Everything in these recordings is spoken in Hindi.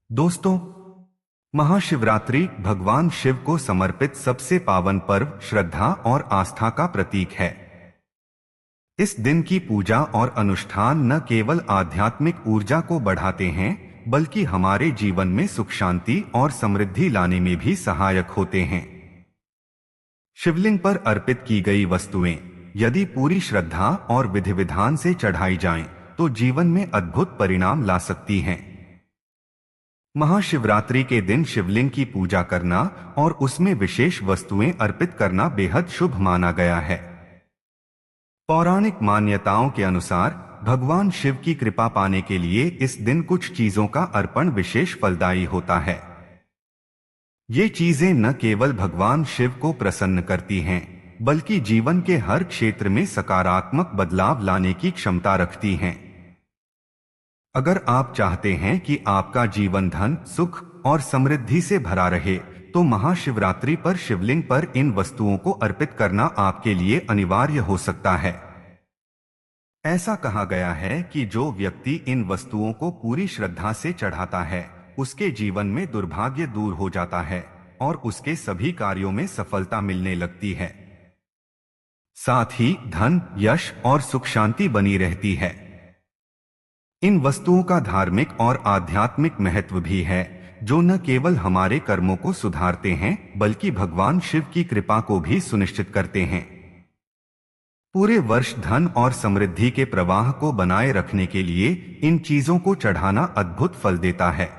दोस्तों, महाशिवरात्रि भगवान शिव को समर्पित सबसे पावन पर्व, श्रद्धा और आस्था का प्रतीक है। इस दिन की पूजा और अनुष्ठान न केवल आध्यात्मिक ऊर्जा को बढ़ाते हैं, बल्कि हमारे जीवन में सुख, शांति और समृद्धि लाने में भी सहायक होते हैं। शिवलिंग पर अर्पित की गई वस्तुएं यदि पूरी श्रद्धा और विधि विधान से चढ़ाई जाएं, तो जीवन में अद्भुत परिणाम ला सकती हैं। महाशिवरात्रि के दिन शिवलिंग की पूजा करना और उसमें विशेष वस्तुएं अर्पित करना बेहद शुभ माना गया है। पौराणिक मान्यताओं के अनुसार भगवान शिव की कृपा पाने के लिए इस दिन कुछ चीजों का अर्पण विशेष फलदायी होता है। ये चीजें न केवल भगवान शिव को प्रसन्न करती हैं, बल्कि जीवन के हर क्षेत्र में सकारात्मक बदलाव लाने की क्षमता रखती हैं। अगर आप चाहते हैं कि आपका जीवन धन, सुख और समृद्धि से भरा रहे, तो महाशिवरात्रि पर शिवलिंग पर इन वस्तुओं को अर्पित करना आपके लिए अनिवार्य हो सकता है। ऐसा कहा गया है कि जो व्यक्ति इन वस्तुओं को पूरी श्रद्धा से चढ़ाता है, उसके जीवन में दुर्भाग्य दूर हो जाता है और उसके सभी कार्यों में सफलता मिलने लगती है। साथ ही धन, यश और सुख शांति बनी रहती है। इन वस्तुओं का धार्मिक और आध्यात्मिक महत्व भी है, जो न केवल हमारे कर्मों को सुधारते हैं, बल्कि भगवान शिव की कृपा को भी सुनिश्चित करते हैं। पूरे वर्ष धन और समृद्धि के प्रवाह को बनाए रखने के लिए इन चीजों को चढ़ाना अद्भुत फल देता है।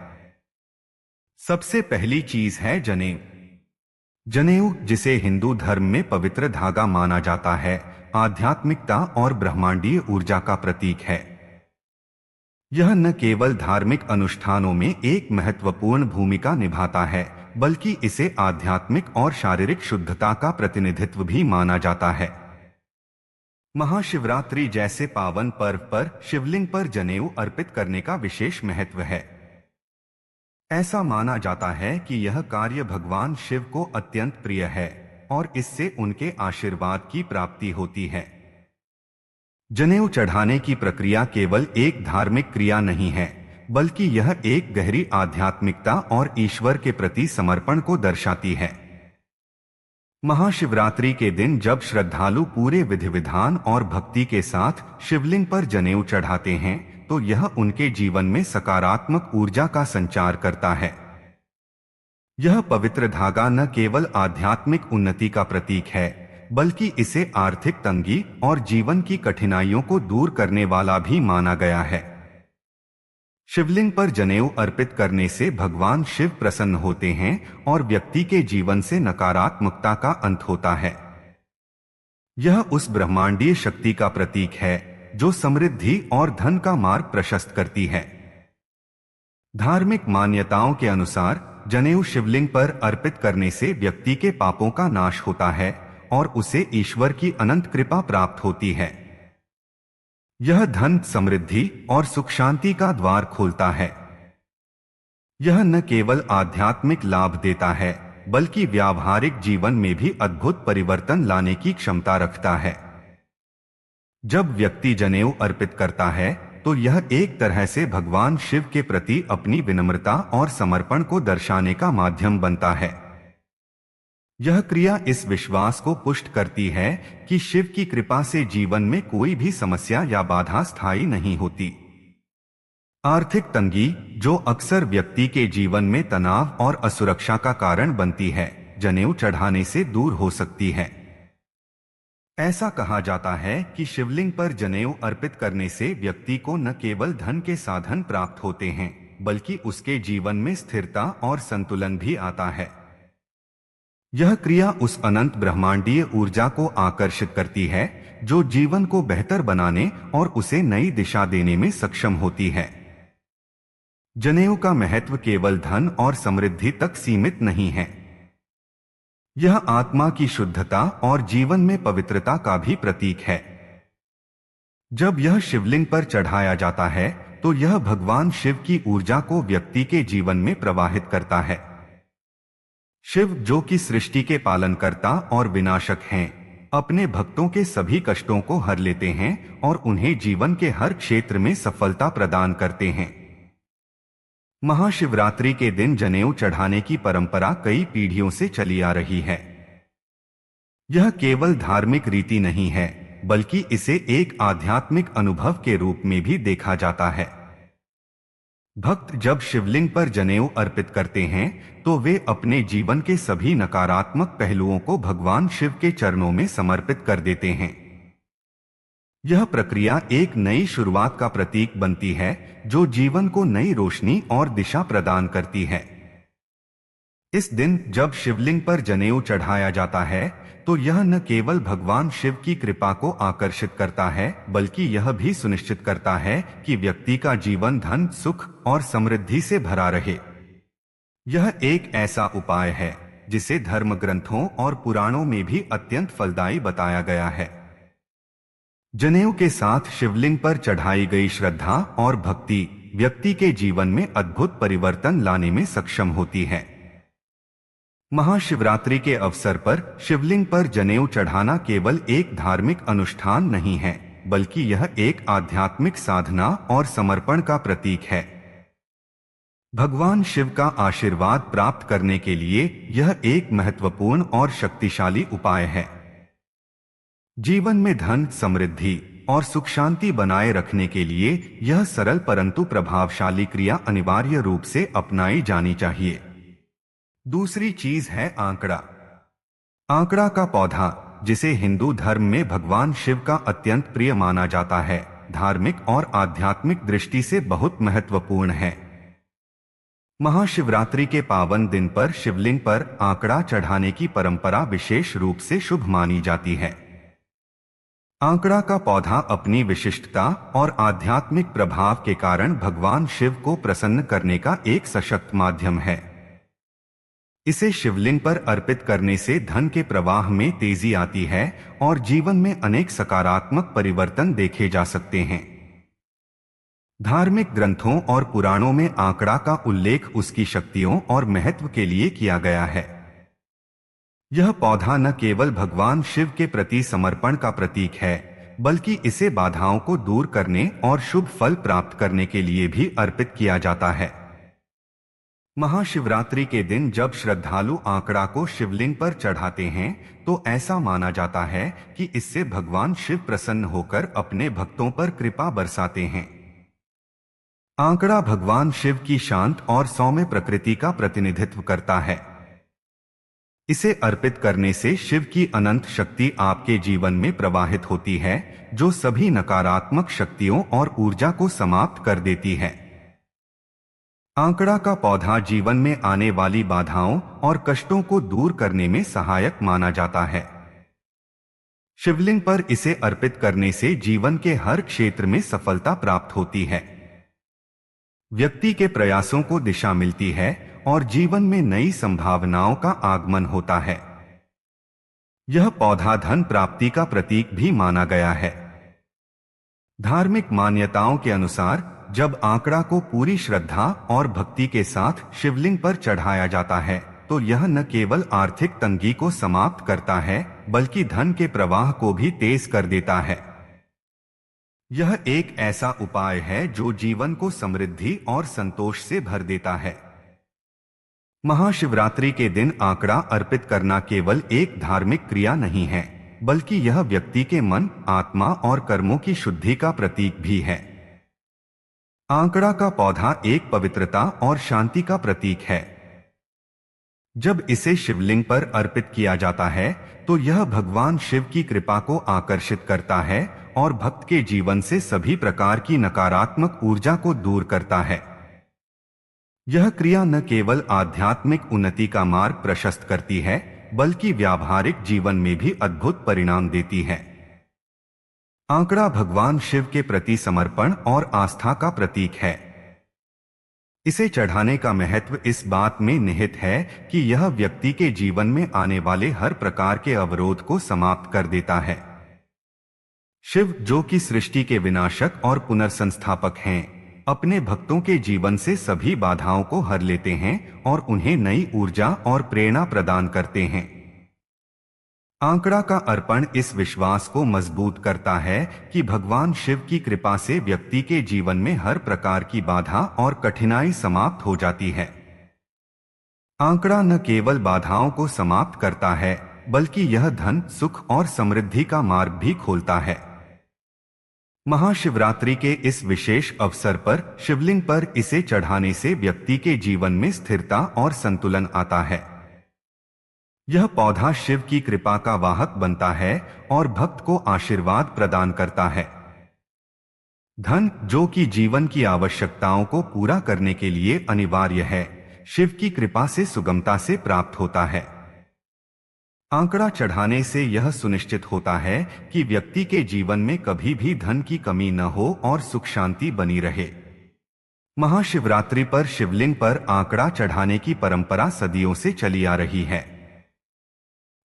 सबसे पहली चीज है जनेऊ। जनेऊ, जिसे हिंदू धर्म में पवित्र धागा माना जाता है, आध्यात्मिकता और ब्रह्मांडीय ऊर्जा का प्रतीक है। यह न केवल धार्मिक अनुष्ठानों में एक महत्वपूर्ण भूमिका निभाता है, बल्कि इसे आध्यात्मिक और शारीरिक शुद्धता का प्रतिनिधित्व भी माना जाता है। महाशिवरात्रि जैसे पावन पर्व पर शिवलिंग पर जनेऊ अर्पित करने का विशेष महत्व है। ऐसा माना जाता है कि यह कार्य भगवान शिव को अत्यंत प्रिय है और इससे उनके आशीर्वाद की प्राप्ति होती है। जनेऊ चढ़ाने की प्रक्रिया केवल एक धार्मिक क्रिया नहीं है, बल्कि यह एक गहरी आध्यात्मिकता और ईश्वर के प्रति समर्पण को दर्शाती है। महाशिवरात्रि के दिन जब श्रद्धालु पूरे विधि विधान और भक्ति के साथ शिवलिंग पर जनेऊ चढ़ाते हैं, तो यह उनके जीवन में सकारात्मक ऊर्जा का संचार करता है। यह पवित्र धागा न केवल आध्यात्मिक उन्नति का प्रतीक है, बल्कि इसे आर्थिक तंगी और जीवन की कठिनाइयों को दूर करने वाला भी माना गया है। शिवलिंग पर जनेऊ अर्पित करने से भगवान शिव प्रसन्न होते हैं और व्यक्ति के जीवन से नकारात्मकता का अंत होता है। यह उस ब्रह्मांडीय शक्ति का प्रतीक है जो समृद्धि और धन का मार्ग प्रशस्त करती है। धार्मिक मान्यताओं के अनुसार जनेऊ शिवलिंग पर अर्पित करने से व्यक्ति के पापों का नाश होता है और उसे ईश्वर की अनंत कृपा प्राप्त होती है। यह धन, समृद्धि और सुख शांति का द्वार खोलता है। यह न केवल आध्यात्मिक लाभ देता है, बल्कि व्यावहारिक जीवन में भी अद्भुत परिवर्तन लाने की क्षमता रखता है। जब व्यक्ति जनेऊ अर्पित करता है, तो यह एक तरह से भगवान शिव के प्रति अपनी विनम्रता और समर्पण को दर्शाने का माध्यम बनता है। यह क्रिया इस विश्वास को पुष्ट करती है कि शिव की कृपा से जीवन में कोई भी समस्या या बाधा स्थायी नहीं होती। आर्थिक तंगी, जो अक्सर व्यक्ति के जीवन में तनाव और असुरक्षा का कारण बनती है, जनेऊ चढ़ाने से दूर हो सकती है। ऐसा कहा जाता है कि शिवलिंग पर जनेऊ अर्पित करने से व्यक्ति को न केवल धन के साधन प्राप्त होते हैं, बल्कि उसके जीवन में स्थिरता और संतुलन भी आता है। यह क्रिया उस अनंत ब्रह्मांडीय ऊर्जा को आकर्षित करती है, जो जीवन को बेहतर बनाने और उसे नई दिशा देने में सक्षम होती है। जनेऊ का महत्व केवल धन और समृद्धि तक सीमित नहीं है। यह आत्मा की शुद्धता और जीवन में पवित्रता का भी प्रतीक है। जब यह शिवलिंग पर चढ़ाया जाता है, तो यह भगवान शिव की ऊर्जा को व्यक्ति के जीवन में प्रवाहित करता है। शिव, जो कि सृष्टि के पालनकर्ता और विनाशक हैं, अपने भक्तों के सभी कष्टों को हर लेते हैं और उन्हें जीवन के हर क्षेत्र में सफलता प्रदान करते हैं। महाशिवरात्रि के दिन जनेऊ चढ़ाने की परंपरा कई पीढ़ियों से चली आ रही है। यह केवल धार्मिक रीति नहीं है, बल्कि इसे एक आध्यात्मिक अनुभव के रूप में भी देखा जाता है। भक्त जब शिवलिंग पर जनेऊ अर्पित करते हैं, तो वे अपने जीवन के सभी नकारात्मक पहलुओं को भगवान शिव के चरणों में समर्पित कर देते हैं। यह प्रक्रिया एक नई शुरुआत का प्रतीक बनती है, जो जीवन को नई रोशनी और दिशा प्रदान करती है। इस दिन जब शिवलिंग पर जनेऊ चढ़ाया जाता है, तो यह न केवल भगवान शिव की कृपा को आकर्षित करता है, बल्कि यह भी सुनिश्चित करता है कि व्यक्ति का जीवन धन, सुख और समृद्धि से भरा रहे। यह एक ऐसा उपाय है जिसे धर्म ग्रंथों और पुराणों में भी अत्यंत फलदायी बताया गया है। जनेऊ के साथ शिवलिंग पर चढ़ाई गई श्रद्धा और भक्ति व्यक्ति के जीवन में अद्भुत परिवर्तन लाने में सक्षम होती है। महाशिवरात्रि के अवसर पर शिवलिंग पर जनेऊ चढ़ाना केवल एक धार्मिक अनुष्ठान नहीं है, बल्कि यह एक आध्यात्मिक साधना और समर्पण का प्रतीक है। भगवान शिव का आशीर्वाद प्राप्त करने के लिए यह एक महत्वपूर्ण और शक्तिशाली उपाय है। जीवन में धन, समृद्धि और सुख शांति बनाए रखने के लिए यह सरल परंतु प्रभावशाली क्रिया अनिवार्य रूप से अपनाई जानी चाहिए। दूसरी चीज है आंकड़ा। आंकड़ा का पौधा, जिसे हिंदू धर्म में भगवान शिव का अत्यंत प्रिय माना जाता है, धार्मिक और आध्यात्मिक दृष्टि से बहुत महत्वपूर्ण है। महाशिवरात्रि के पावन दिन पर शिवलिंग पर आंकड़ा चढ़ाने की परंपरा विशेष रूप से शुभ मानी जाती है। आंकड़ा का पौधा अपनी विशिष्टता और आध्यात्मिक प्रभाव के कारण भगवान शिव को प्रसन्न करने का एक सशक्त माध्यम है। इसे शिवलिंग पर अर्पित करने से धन के प्रवाह में तेजी आती है और जीवन में अनेक सकारात्मक परिवर्तन देखे जा सकते हैं। धार्मिक ग्रंथों और पुराणों में आंकड़ा का उल्लेख उसकी शक्तियों और महत्व के लिए किया गया है। यह पौधा न केवल भगवान शिव के प्रति समर्पण का प्रतीक है, बल्कि इसे बाधाओं को दूर करने और शुभ फल प्राप्त करने के लिए भी अर्पित किया जाता है। महाशिवरात्रि के दिन जब श्रद्धालु आंकड़ा को शिवलिंग पर चढ़ाते हैं, तो ऐसा माना जाता है कि इससे भगवान शिव प्रसन्न होकर अपने भक्तों पर कृपा बरसाते हैं। आंकड़ा भगवान शिव की शांत और सौम्य प्रकृति का प्रतिनिधित्व करता है। इसे अर्पित करने से शिव की अनंत शक्ति आपके जीवन में प्रवाहित होती है, जो सभी नकारात्मक शक्तियों और ऊर्जा को समाप्त कर देती है। आंकड़ा का पौधा जीवन में आने वाली बाधाओं और कष्टों को दूर करने में सहायक माना जाता है। शिवलिंग पर इसे अर्पित करने से जीवन के हर क्षेत्र में सफलता प्राप्त होती है। व्यक्ति के प्रयासों को दिशा मिलती है और जीवन में नई संभावनाओं का आगमन होता है। यह पौधा धन प्राप्ति का प्रतीक भी माना गया है। धार्मिक मान्यताओं के अनुसार जब आंकड़ा को पूरी श्रद्धा और भक्ति के साथ शिवलिंग पर चढ़ाया जाता है, तो यह न केवल आर्थिक तंगी को समाप्त करता है, बल्कि धन के प्रवाह को भी तेज कर देता है। यह एक ऐसा उपाय है जो जीवन को समृद्धि और संतोष से भर देता है। महाशिवरात्रि के दिन आंकड़ा अर्पित करना केवल एक धार्मिक क्रिया नहीं है, बल्कि यह व्यक्ति के मन, आत्मा और कर्मों की शुद्धि का प्रतीक भी है। आंकड़ा का पौधा एक पवित्रता और शांति का प्रतीक है। जब इसे शिवलिंग पर अर्पित किया जाता है, तो यह भगवान शिव की कृपा को आकर्षित करता है और भक्त के जीवन से सभी प्रकार की नकारात्मक ऊर्जा को दूर करता है। यह क्रिया न केवल आध्यात्मिक उन्नति का मार्ग प्रशस्त करती है, बल्कि व्यावहारिक जीवन में भी अद्भुत परिणाम देती है। आंकड़ा भगवान शिव के प्रति समर्पण और आस्था का प्रतीक है। इसे चढ़ाने का महत्व इस बात में निहित है कि यह व्यक्ति के जीवन में आने वाले हर प्रकार के अवरोध को समाप्त कर देता है। शिव, जो कि सृष्टि के विनाशक और पुनर्संस्थापक हैं, अपने भक्तों के जीवन से सभी बाधाओं को हर लेते हैं और उन्हें नई ऊर्जा और प्रेरणा प्रदान करते हैं। आंकड़ा का अर्पण इस विश्वास को मजबूत करता है कि भगवान शिव की कृपा से व्यक्ति के जीवन में हर प्रकार की बाधा और कठिनाई समाप्त हो जाती है। आंकड़ा न केवल बाधाओं को समाप्त करता है, बल्कि यह धन, सुख और समृद्धि का मार्ग भी खोलता है। महाशिवरात्रि के इस विशेष अवसर पर शिवलिंग पर इसे चढ़ाने से व्यक्ति के जीवन में स्थिरता और संतुलन आता है। यह पौधा शिव की कृपा का वाहक बनता है और भक्त को आशीर्वाद प्रदान करता है। धन, जो कि जीवन की आवश्यकताओं को पूरा करने के लिए अनिवार्य है, शिव की कृपा से सुगमता से प्राप्त होता है। आंकड़ा चढ़ाने से यह सुनिश्चित होता है कि व्यक्ति के जीवन में कभी भी धन की कमी न हो और सुख शांति बनी रहे। महाशिवरात्रि पर शिवलिंग पर आंकड़ा चढ़ाने की परंपरा सदियों से चली आ रही है।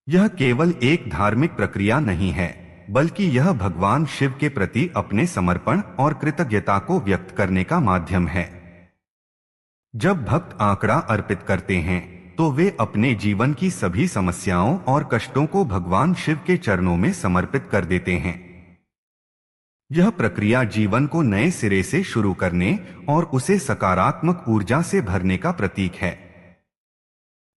यह केवल एक धार्मिक प्रक्रिया नहीं है, बल्कि यह भगवान शिव के प्रति अपने समर्पण और कृतज्ञता को व्यक्त करने का माध्यम है। जब भक्त आंकड़ा अर्पित करते हैं तो वे अपने जीवन की सभी समस्याओं और कष्टों को भगवान शिव के चरणों में समर्पित कर देते हैं। यह प्रक्रिया जीवन को नए सिरे से शुरू करने और उसे सकारात्मक ऊर्जा से भरने का प्रतीक है।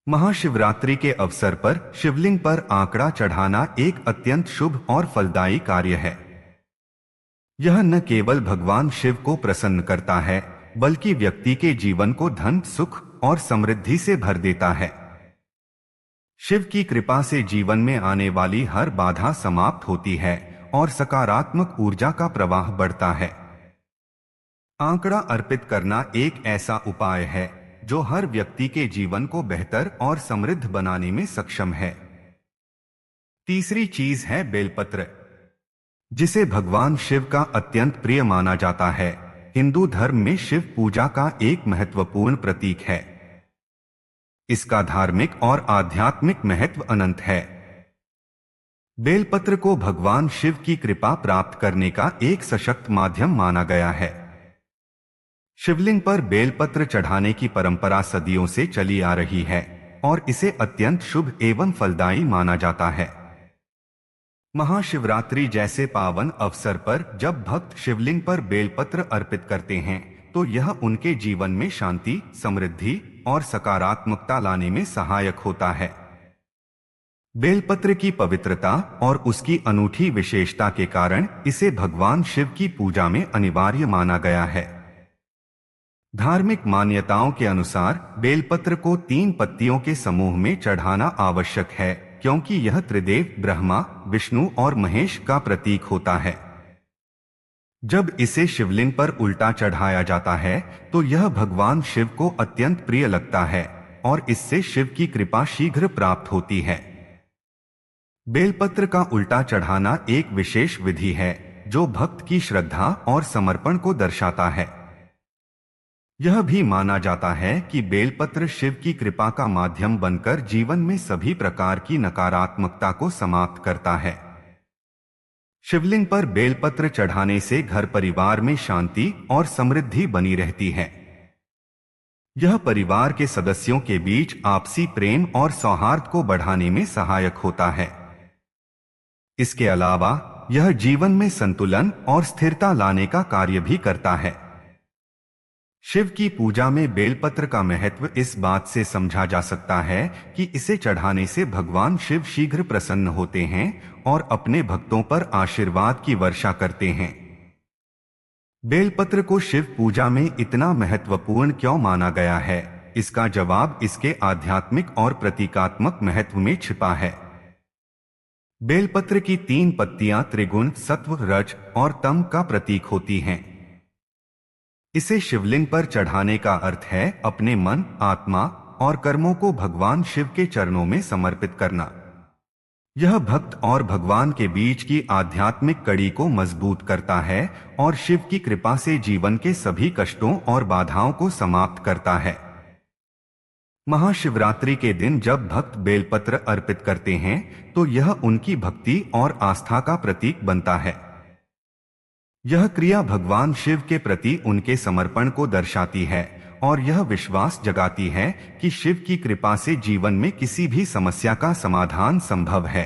महाशिवरात्रि के अवसर पर शिवलिंग पर आंकड़ा चढ़ाना एक अत्यंत शुभ और फलदायी कार्य है। यह न केवल भगवान शिव को प्रसन्न करता है, बल्कि व्यक्ति के जीवन को धन, सुख और समृद्धि से भर देता है। शिव की कृपा से जीवन में आने वाली हर बाधा समाप्त होती है और सकारात्मक ऊर्जा का प्रवाह बढ़ता है। आंकड़ा अर्पित करना एक ऐसा उपाय है जो हर व्यक्ति के जीवन को बेहतर और समृद्ध बनाने में सक्षम है। तीसरी चीज है बेलपत्र, जिसे भगवान शिव का अत्यंत प्रिय माना जाता है। हिंदू धर्म में शिव पूजा का एक महत्वपूर्ण प्रतीक है। इसका धार्मिक और आध्यात्मिक महत्व अनंत है। बेलपत्र को भगवान शिव की कृपा प्राप्त करने का एक सशक्त माध्यम माना गया है। शिवलिंग पर बेलपत्र चढ़ाने की परंपरा सदियों से चली आ रही है और इसे अत्यंत शुभ एवं फलदायी माना जाता है। महाशिवरात्रि जैसे पावन अवसर पर जब भक्त शिवलिंग पर बेलपत्र अर्पित करते हैं तो यह उनके जीवन में शांति, समृद्धि और सकारात्मकता लाने में सहायक होता है। बेलपत्र की पवित्रता और उसकी अनूठी विशेषता के कारण इसे भगवान शिव की पूजा में अनिवार्य माना गया है। धार्मिक मान्यताओं के अनुसार बेलपत्र को 3 पत्तियों के समूह में चढ़ाना आवश्यक है, क्योंकि यह त्रिदेव ब्रह्मा, विष्णु और महेश का प्रतीक होता है। जब इसे शिवलिंग पर उल्टा चढ़ाया जाता है तो यह भगवान शिव को अत्यंत प्रिय लगता है और इससे शिव की कृपा शीघ्र प्राप्त होती है। बेलपत्र का उल्टा चढ़ाना एक विशेष विधि है जो भक्त की श्रद्धा और समर्पण को दर्शाता है। यह भी माना जाता है कि बेलपत्र शिव की कृपा का माध्यम बनकर जीवन में सभी प्रकार की नकारात्मकता को समाप्त करता है। शिवलिंग पर बेलपत्र चढ़ाने से घर परिवार में शांति और समृद्धि बनी रहती है। यह परिवार के सदस्यों के बीच आपसी प्रेम और सौहार्द को बढ़ाने में सहायक होता है। इसके अलावा यह जीवन में संतुलन और स्थिरता लाने का कार्य भी करता है। शिव की पूजा में बेलपत्र का महत्व इस बात से समझा जा सकता है कि इसे चढ़ाने से भगवान शिव शीघ्र प्रसन्न होते हैं और अपने भक्तों पर आशीर्वाद की वर्षा करते हैं। बेलपत्र को शिव पूजा में इतना महत्वपूर्ण क्यों माना गया है, इसका जवाब इसके आध्यात्मिक और प्रतीकात्मक महत्व में छिपा है। बेलपत्र की 3 पत्तियां त्रिगुण, सत्व, रज और तम का प्रतीक होती हैं। इसे शिवलिंग पर चढ़ाने का अर्थ है अपने मन, आत्मा और कर्मों को भगवान शिव के चरणों में समर्पित करना। यह भक्त और भगवान के बीच की आध्यात्मिक कड़ी को मजबूत करता है और शिव की कृपा से जीवन के सभी कष्टों और बाधाओं को समाप्त करता है। महाशिवरात्रि के दिन जब भक्त बेलपत्र अर्पित करते हैं तो यह उनकी भक्ति और आस्था का प्रतीक बनता है। यह क्रिया भगवान शिव के प्रति उनके समर्पण को दर्शाती है और यह विश्वास जगाती है कि शिव की कृपा से जीवन में किसी भी समस्या का समाधान संभव है।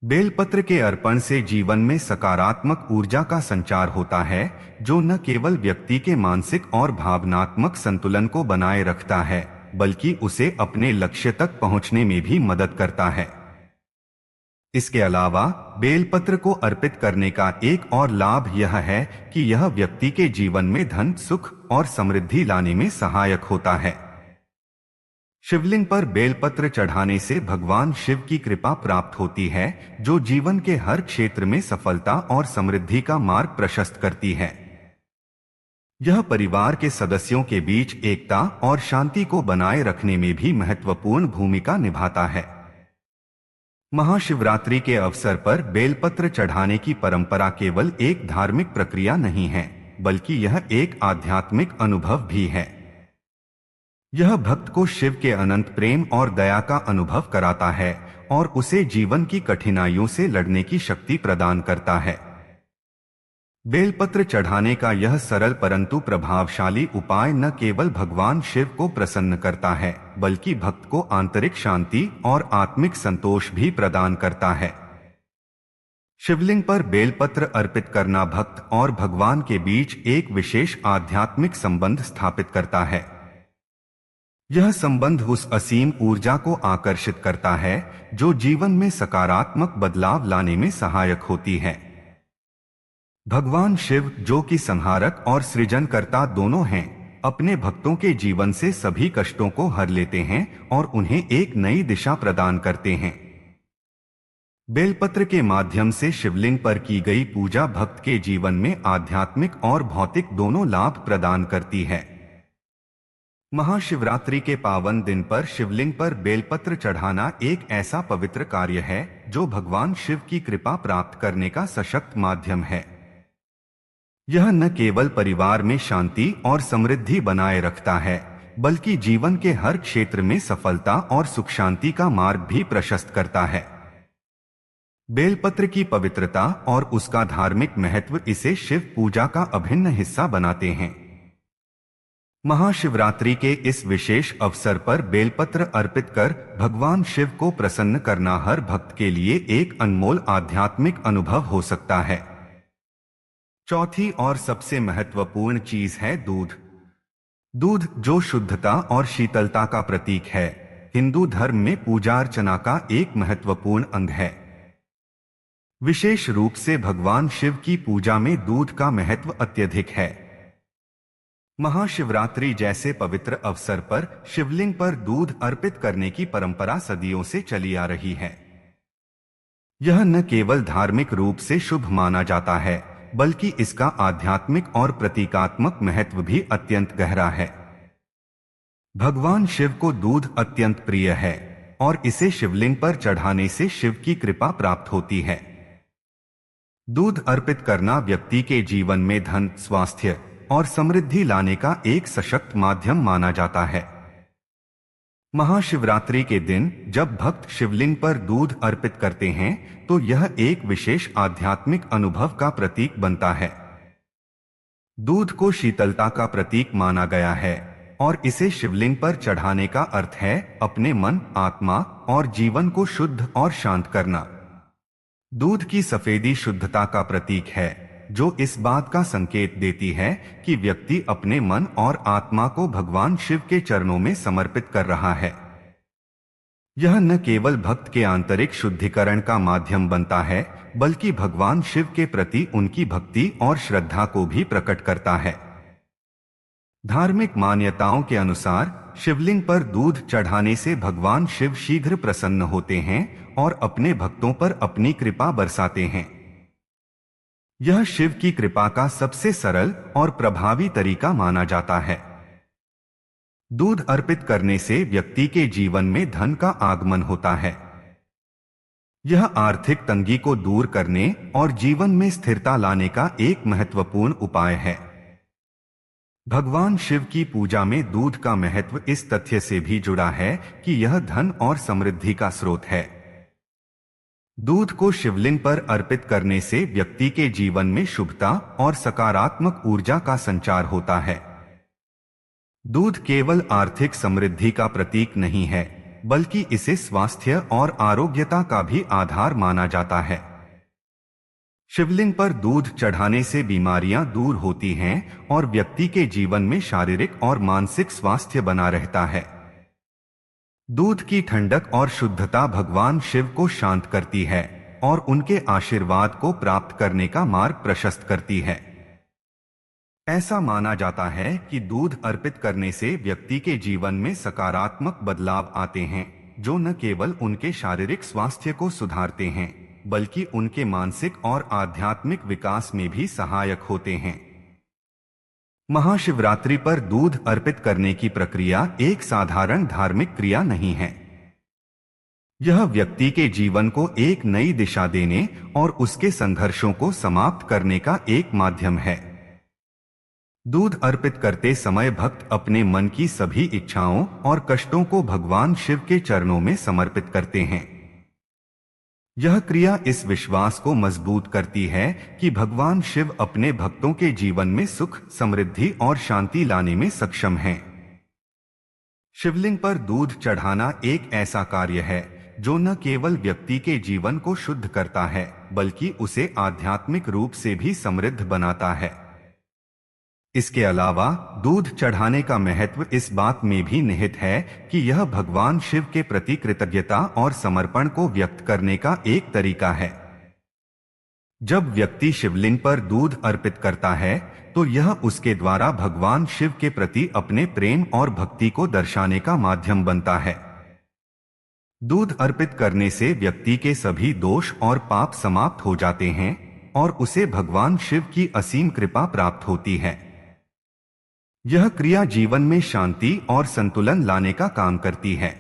बेलपत्र के अर्पण से जीवन में सकारात्मक ऊर्जा का संचार होता है, जो न केवल व्यक्ति के मानसिक और भावनात्मक संतुलन को बनाए रखता है, बल्कि उसे अपने लक्ष्य तक पहुंचने में भी मदद करता है। इसके अलावा बेलपत्र को अर्पित करने का एक और लाभ यह है कि यह व्यक्ति के जीवन में धन, सुख और समृद्धि लाने में सहायक होता है। शिवलिंग पर बेलपत्र चढ़ाने से भगवान शिव की कृपा प्राप्त होती है, जो जीवन के हर क्षेत्र में सफलता और समृद्धि का मार्ग प्रशस्त करती है। यह परिवार के सदस्यों के बीच एकता और शांति को बनाए रखने में भी महत्वपूर्ण भूमिका निभाता है। महाशिवरात्रि के अवसर पर बेलपत्र चढ़ाने की परंपरा केवल एक धार्मिक प्रक्रिया नहीं है, बल्कि यह एक आध्यात्मिक अनुभव भी है। यह भक्त को शिव के अनंत प्रेम और दया का अनुभव कराता है और उसे जीवन की कठिनाइयों से लड़ने की शक्ति प्रदान करता है। बेलपत्र चढ़ाने का यह सरल परंतु प्रभावशाली उपाय न केवल भगवान शिव को प्रसन्न करता है, बल्कि भक्त को आंतरिक शांति और आत्मिक संतोष भी प्रदान करता है। शिवलिंग पर बेलपत्र अर्पित करना भक्त और भगवान के बीच एक विशेष आध्यात्मिक संबंध स्थापित करता है। यह संबंध उस असीम ऊर्जा को आकर्षित करता है जो जीवन में सकारात्मक बदलाव लाने में सहायक होती है। भगवान शिव, जो कि संहारक और सृजनकर्ता दोनों हैं, अपने भक्तों के जीवन से सभी कष्टों को हर लेते हैं और उन्हें एक नई दिशा प्रदान करते हैं। बेलपत्र के माध्यम से शिवलिंग पर की गई पूजा भक्त के जीवन में आध्यात्मिक और भौतिक दोनों लाभ प्रदान करती है। महाशिवरात्रि के पावन दिन पर शिवलिंग पर बेलपत्र चढ़ाना एक ऐसा पवित्र कार्य है जो भगवान शिव की कृपा प्राप्त करने का सशक्त माध्यम है। यह न केवल परिवार में शांति और समृद्धि बनाए रखता है, बल्कि जीवन के हर क्षेत्र में सफलता और सुख शांति का मार्ग भी प्रशस्त करता है। बेलपत्र की पवित्रता और उसका धार्मिक महत्व इसे शिव पूजा का अभिन्न हिस्सा बनाते हैं। महाशिवरात्रि के इस विशेष अवसर पर बेलपत्र अर्पित कर भगवान शिव को प्रसन्न करना हर भक्त के लिए एक अनमोल आध्यात्मिक अनुभव हो सकता है। चौथी और सबसे महत्वपूर्ण चीज है दूध। दूध, जो शुद्धता और शीतलता का प्रतीक है, हिंदू धर्म में पूजा अर्चना का एक महत्वपूर्ण अंग है। विशेष रूप से भगवान शिव की पूजा में दूध का महत्व अत्यधिक है। महाशिवरात्रि जैसे पवित्र अवसर पर शिवलिंग पर दूध अर्पित करने की परंपरा सदियों से चली आ रही है। यह न केवल धार्मिक रूप से शुभ माना जाता है, बल्कि इसका आध्यात्मिक और प्रतीकात्मक महत्व भी अत्यंत गहरा है। भगवान शिव को दूध अत्यंत प्रिय है और इसे शिवलिंग पर चढ़ाने से शिव की कृपा प्राप्त होती है। दूध अर्पित करना व्यक्ति के जीवन में धन, स्वास्थ्य और समृद्धि लाने का एक सशक्त माध्यम माना जाता है। महाशिवरात्रि के दिन जब भक्त शिवलिंग पर दूध अर्पित करते हैं, तो यह एक विशेष आध्यात्मिक अनुभव का प्रतीक बनता है। दूध को शीतलता का प्रतीक माना गया है और इसे शिवलिंग पर चढ़ाने का अर्थ है अपने मन, आत्मा और जीवन को शुद्ध और शांत करना। दूध की सफेदी शुद्धता का प्रतीक है, जो इस बात का संकेत देती है कि व्यक्ति अपने मन और आत्मा को भगवान शिव के चरणों में समर्पित कर रहा है। यह न केवल भक्त के आंतरिक शुद्धिकरण का माध्यम बनता है, बल्कि भगवान शिव के प्रति उनकी भक्ति और श्रद्धा को भी प्रकट करता है। धार्मिक मान्यताओं के अनुसार शिवलिंग पर दूध चढ़ाने से भगवान शिव शीघ्र प्रसन्न होते हैं और अपने भक्तों पर अपनी कृपा बरसाते हैं। यह शिव की कृपा का सबसे सरल और प्रभावी तरीका माना जाता है। दूध अर्पित करने से व्यक्ति के जीवन में धन का आगमन होता है। यह आर्थिक तंगी को दूर करने और जीवन में स्थिरता लाने का एक महत्वपूर्ण उपाय है। भगवान शिव की पूजा में दूध का महत्व इस तथ्य से भी जुड़ा है कि यह धन और समृद्धि का स्रोत है। दूध को शिवलिंग पर अर्पित करने से व्यक्ति के जीवन में शुभता और सकारात्मक ऊर्जा का संचार होता है। दूध केवल आर्थिक समृद्धि का प्रतीक नहीं है, बल्कि इसे स्वास्थ्य और आरोग्यता का भी आधार माना जाता है। शिवलिंग पर दूध चढ़ाने से बीमारियां दूर होती हैं और व्यक्ति के जीवन में शारीरिक और मानसिक स्वास्थ्य बना रहता है। दूध की ठंडक और शुद्धता भगवान शिव को शांत करती है और उनके आशीर्वाद को प्राप्त करने का मार्ग प्रशस्त करती है। ऐसा माना जाता है कि दूध अर्पित करने से व्यक्ति के जीवन में सकारात्मक बदलाव आते हैं, जो न केवल उनके शारीरिक स्वास्थ्य को सुधारते हैं, बल्कि उनके मानसिक और आध्यात्मिक विकास में भी सहायक होते हैं। महाशिवरात्रि पर दूध अर्पित करने की प्रक्रिया एक साधारण धार्मिक क्रिया नहीं है। यह व्यक्ति के जीवन को एक नई दिशा देने और उसके संघर्षों को समाप्त करने का एक माध्यम है। दूध अर्पित करते समय भक्त अपने मन की सभी इच्छाओं और कष्टों को भगवान शिव के चरणों में समर्पित करते हैं। यह क्रिया इस विश्वास को मजबूत करती है कि भगवान शिव अपने भक्तों के जीवन में सुख, समृद्धि और शांति लाने में सक्षम हैं। शिवलिंग पर दूध चढ़ाना एक ऐसा कार्य है जो न केवल व्यक्ति के जीवन को शुद्ध करता है, बल्कि उसे आध्यात्मिक रूप से भी समृद्ध बनाता है। इसके अलावा दूध चढ़ाने का महत्व इस बात में भी निहित है कि यह भगवान शिव के प्रति कृतज्ञता और समर्पण को व्यक्त करने का एक तरीका है। जब व्यक्ति शिवलिंग पर दूध अर्पित करता है, तो यह उसके द्वारा भगवान शिव के प्रति अपने प्रेम और भक्ति को दर्शाने का माध्यम बनता है। दूध अर्पित करने से व्यक्ति के सभी दोष और पाप समाप्त हो जाते हैं और उसे भगवान शिव की असीम कृपा प्राप्त होती है। यह क्रिया जीवन में शांति और संतुलन लाने का काम करती है।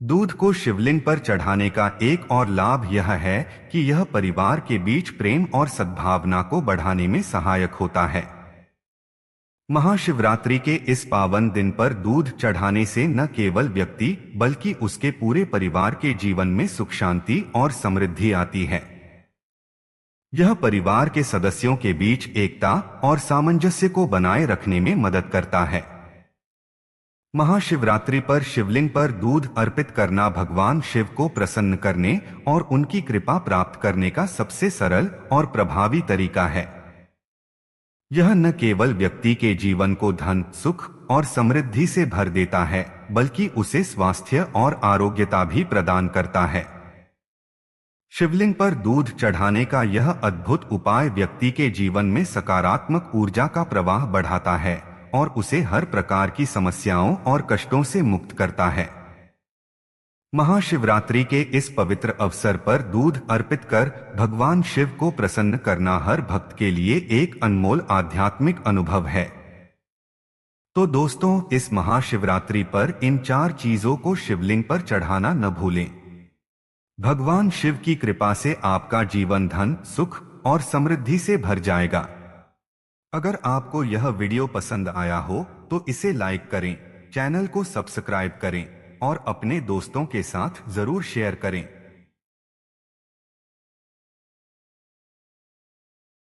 दूध को शिवलिंग पर चढ़ाने का एक और लाभ यह है कि यह परिवार के बीच प्रेम और सद्भावना को बढ़ाने में सहायक होता है। महाशिवरात्रि के इस पावन दिन पर दूध चढ़ाने से न केवल व्यक्ति बल्कि उसके पूरे परिवार के जीवन में सुख, शांति और समृद्धि आती है। यह परिवार के सदस्यों के बीच एकता और सामंजस्य को बनाए रखने में मदद करता है। महाशिवरात्रि पर शिवलिंग पर दूध अर्पित करना भगवान शिव को प्रसन्न करने और उनकी कृपा प्राप्त करने का सबसे सरल और प्रभावी तरीका है। यह न केवल व्यक्ति के जीवन को धन, सुख और समृद्धि से भर देता है, बल्कि उसे स्वास्थ्य और आरोग्यता भी प्रदान करता है। शिवलिंग पर दूध चढ़ाने का यह अद्भुत उपाय व्यक्ति के जीवन में सकारात्मक ऊर्जा का प्रवाह बढ़ाता है और उसे हर प्रकार की समस्याओं और कष्टों से मुक्त करता है। महाशिवरात्रि के इस पवित्र अवसर पर दूध अर्पित कर भगवान शिव को प्रसन्न करना हर भक्त के लिए एक अनमोल आध्यात्मिक अनुभव है। तो दोस्तों, इस महाशिवरात्रि पर इन 4 चीजों को शिवलिंग पर चढ़ाना न भूलें। भगवान शिव की कृपा से आपका जीवन धन, सुख और समृद्धि से भर जाएगा। अगर आपको यह वीडियो पसंद आया हो तो इसे लाइक करें, चैनल को सब्सक्राइब करें और अपने दोस्तों के साथ जरूर शेयर करें।